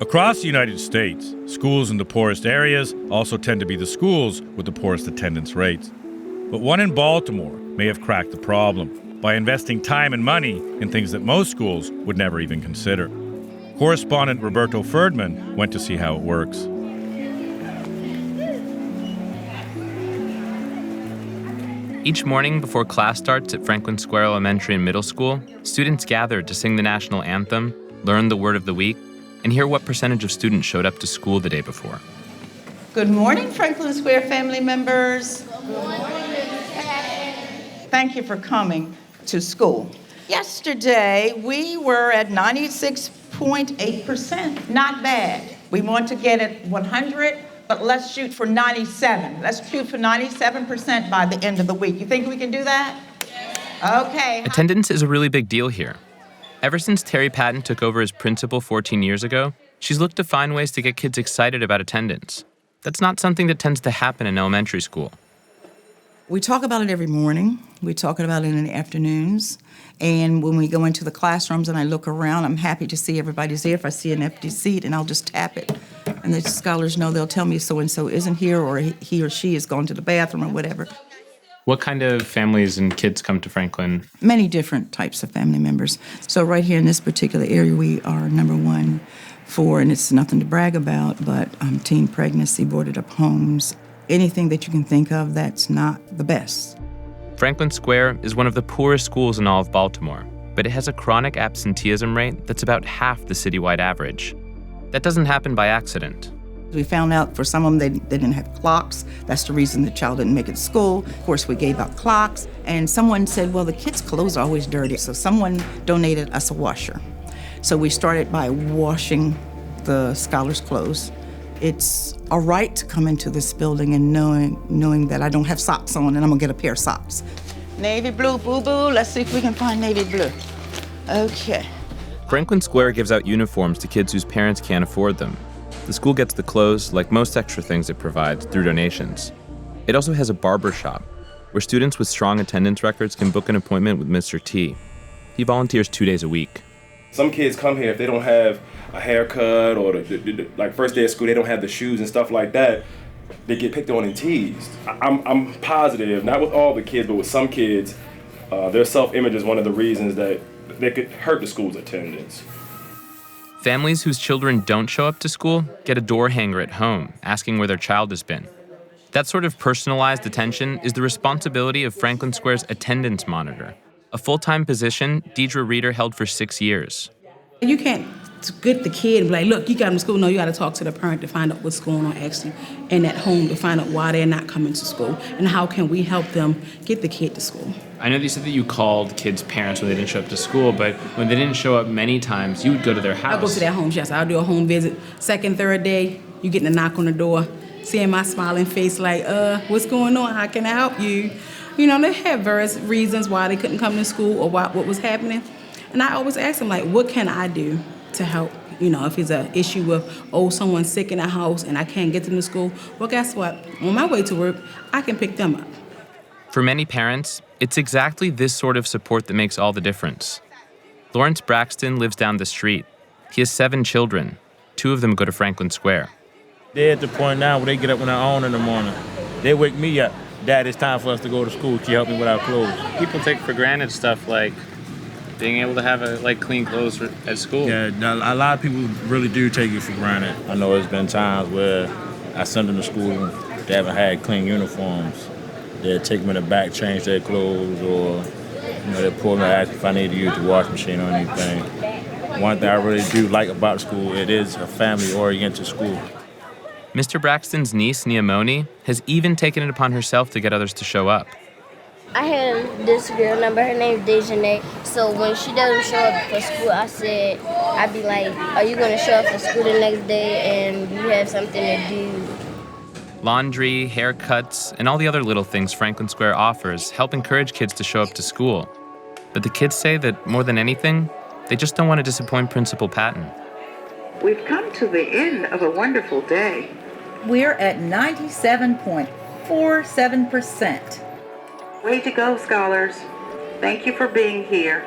Across the United States, schools in the poorest areas also tend to be the schools with the poorest attendance rates. But one in Baltimore may have cracked the problem by investing time and money in things that most schools would never even consider. Correspondent Roberto Ferdman went to see how it works. Each morning before class starts at Franklin Square Elementary and Middle School, students gather to sing the national anthem, learn the word of the week, and hear what percentage of students showed up to school the day before. Good morning, Franklin Square family members. Good morning. Thank you for coming to school. Yesterday, we were at 96.8%. Not bad. We want to get it 100, but let's shoot for 97. Let's shoot for 97% by the end of the week. You think we can do that? Okay. Attendance is a really big deal here. Ever since Terry Patton took over as principal 14 years ago, she's looked to find ways to get kids excited about attendance. That's not something that tends to happen in elementary school. We talk about it every morning. We talk about it in the afternoons. And when we go into the classrooms and I look around, I'm happy to see everybody's there. If I see an empty seat, and I'll just tap it. And the scholars know, they'll tell me so-and-so isn't here, or he or she is going to the bathroom or whatever. What kind of families and kids come to Franklin? Many different types of family members. So right here in this particular area, we are number one for, and it's nothing to brag about, but teen pregnancy, boarded up homes, anything that you can think of that's not the best. Franklin Square is one of the poorest schools in all of Baltimore, but it has a chronic absenteeism rate that's about half the citywide average. That doesn't happen by accident. We found out for some of them they didn't have clocks. That's the reason the child didn't make it to school. Of course, we gave out clocks. And someone said, well, the kids' clothes are always dirty. So someone donated us a washer. So we started by washing the scholars' clothes. It's a right to come into this building and knowing that I don't have socks on and I'm gonna get a pair of socks. Navy blue, boo-boo. Let's see if we can find navy blue. Okay. Franklin Square gives out uniforms to kids whose parents can't afford them. The school gets the clothes, like most extra things it provides, through donations. It also has a barber shop, where students with strong attendance records can book an appointment with Mr. T. He volunteers 2 days a week. Some kids come here, if they don't have a haircut or like first day of school, they don't have the shoes and stuff like that, they get picked on and teased. I'm positive, not with all the kids, but with some kids, their self-image is one of the reasons that they could hurt the school's attendance. Families whose children don't show up to school get a door hanger at home, asking where their child has been. That sort of personalized attention is the responsibility of Franklin Square's attendance monitor, a full-time position Deidre Reeder held for 6 years. You can't get the kid and be like, look, you got them to school. No, you got to talk to the parent to find out what's going on actually in that home, to find out why they're not coming to school and how can we help them get the kid to school. I know that you said that you called kids' parents when they didn't show up to school, but when they didn't show up many times, you would go to their house. I'll go to their homes, yes. I'll do a home visit. Second, third day, you getting a knock on the door, seeing my smiling face like, what's going on? How can I help you? You know, they have various reasons why they couldn't come to school or what was happening. And I always ask them, like, what can I do to help? You know, if it's an issue with, someone's sick in the house and I can't get them to school, well, guess what? On my way to work, I can pick them up. For many parents, it's exactly this sort of support that makes all the difference. Lawrence Braxton lives down the street. He has 7 children. 2 of them go to Franklin Square. They're at the point now where they get up on their own in the morning. They wake me up. Dad, it's time for us to go to school. Can you help me with our clothes? People take for granted stuff like being able to have clean clothes at school. Yeah, a lot of people really do take it for granted. I know there's been times where I send them to school, they haven't had clean uniforms. They'll take them in the back, change their clothes, or they'll pull me and ask if I need to use the washing machine or anything. One thing I really do like about school, it is a family-oriented school. Mr. Braxton's niece, Niamoni, has even taken it upon herself to get others to show up. I had this girl number, her name is Dejanay. So when she doesn't show up for school, I'd be like, are you going to show up for school the next day and you have something to do? Laundry, haircuts, and all the other little things Franklin Square offers help encourage kids to show up to school. But the kids say that more than anything, they just don't want to disappoint Principal Patton. We've come to the end of a wonderful day. We're at 97.47%. Way to go, scholars. Thank you for being here.